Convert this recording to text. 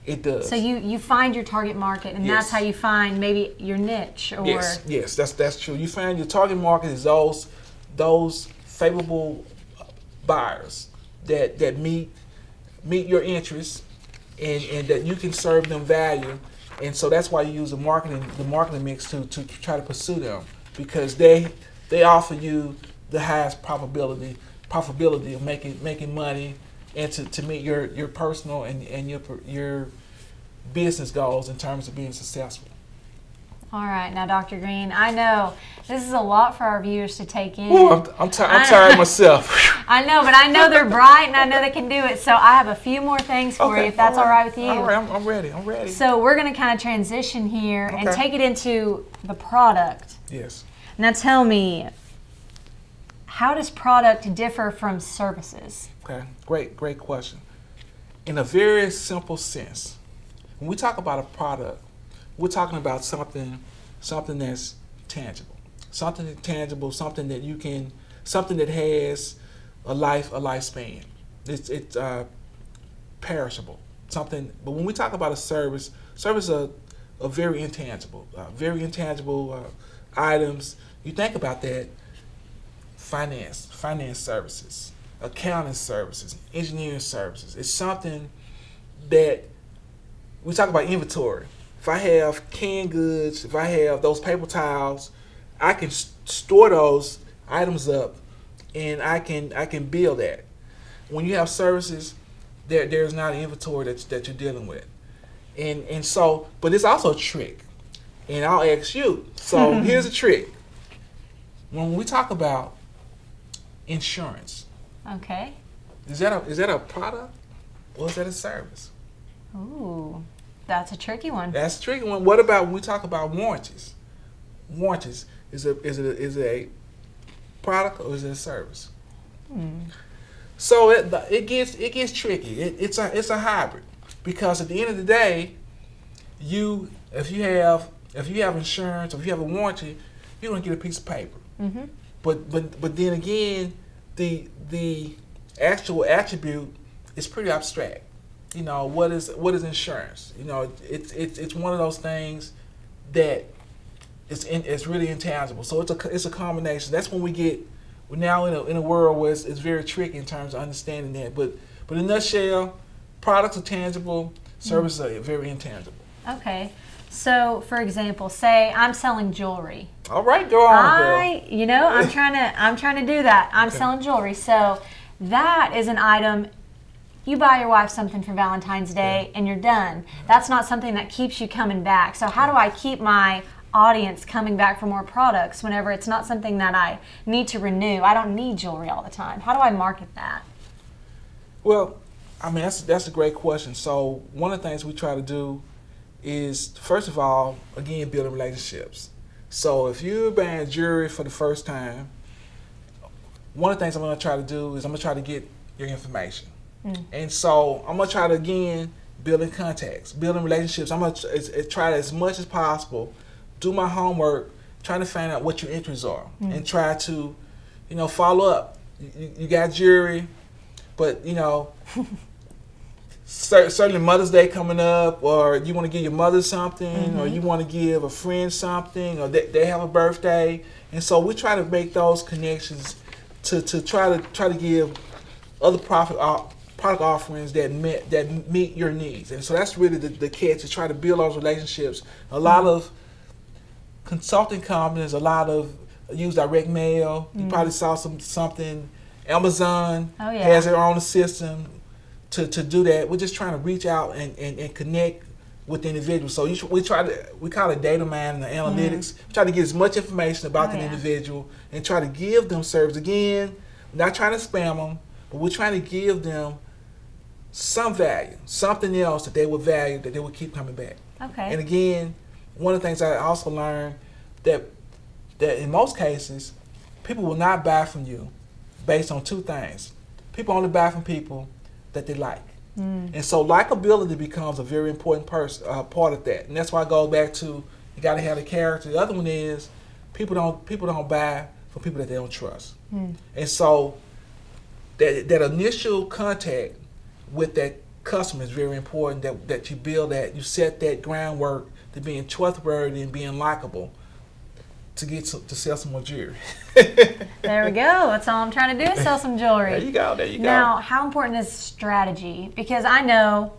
It does. So you find your target market, and that's how you find maybe your niche. Or yes, that's true. You find your target market is those favorable buyers that meet your interests, and that you can serve them value. And so that's why you use the marketing mix to try to pursue them, because they offer you the highest probability of making money, and to meet your personal and your business goals in terms of being successful. All right, now Dr. Green, I know this is a lot for our viewers to take in. Ooh, I'm tired myself. I know, but I know they're bright and I know they can do it. So I have a few more things for you, if that's all right with you. All right, I'm ready. So we're going to kind of transition here and take it into the product. Yes. Now tell me, how does product differ from services? Okay, great question. In a very simple sense, when we talk about a product, we're talking about something that's tangible, something that has a lifespan. It's perishable. But when we talk about a service are very intangible, items. You think about that: finance services, accounting services, engineering services. It's something that we talk about inventory. If I have canned goods, if I have those paper towels, I can store those items up, and I can bill that. When you have services, there's not an inventory that you're dealing with, and so, but it's also a trick, and I'll ask you. So here's a trick. When we talk about insurance, okay, is that a product or is that a service? Ooh. That's a tricky one. That's a tricky one. What about when we talk about warranties? Warranties, is it a product or is it a service? So it gets tricky. It's a hybrid, because at the end of the day, if you have insurance or if you have a warranty, you're gonna get a piece of paper. Mm-hmm. But then again, the actual attribute is pretty abstract. You know, what is insurance? You know, it's one of those things that it's really intangible. So it's a combination. That's when we're now in a world where it's very tricky in terms of understanding that. But in a nutshell, products are tangible, services are very intangible. Okay. So, for example, say I'm selling jewelry. All right, go on, girl. I'm trying to do that. I'm selling jewelry. So that is an item. You buy your wife something for Valentine's Day and you're done. That's not something that keeps you coming back. So how do I keep my audience coming back for more products whenever it's not something that I need to renew? I don't need jewelry all the time. How do I market that? Well, I mean, that's a great question. So one of the things we try to do is, first of all, again, building relationships. So if you're buying jewelry for the first time, one of the things I'm going to try to do is I'm going to try to get your information. And so I'm going to try to, again, building contacts, building relationships. I'm going to try as much as possible, do my homework, trying to find out what your interests are, and try to, follow up. You got jewelry, but, certainly Mother's Day coming up, or you want to give your mother something, or you want to give a friend something, or they have a birthday. And so we try to make those connections to try to give other product offerings that meet your needs. And so that's really the catch, to try to build those relationships. A lot of consulting companies, a lot of use direct mail. You probably saw something. Amazon has their own system to do that. We're just trying to reach out and connect with the individual. So we call it data mining and analytics. We try to get as much information about the individual and try to give them service. Again, we're not trying to spam them, but we're trying to give them some value, something else that they would value, that they would keep coming back. Okay. And again, one of the things I also learned that in most cases, people will not buy from you based on two things. People only buy from people that they like. And so likability becomes a very important part of that. And that's why I go back to, you got to have the character. The other one is people don't buy from people that they don't trust. And so that initial contact with customer is very important. That you build that, you set that groundwork to being trustworthy and being likable to sell some more jewelry. There we go. That's all I'm trying to do is sell some jewelry. There you go. Now, how important is strategy? Because I know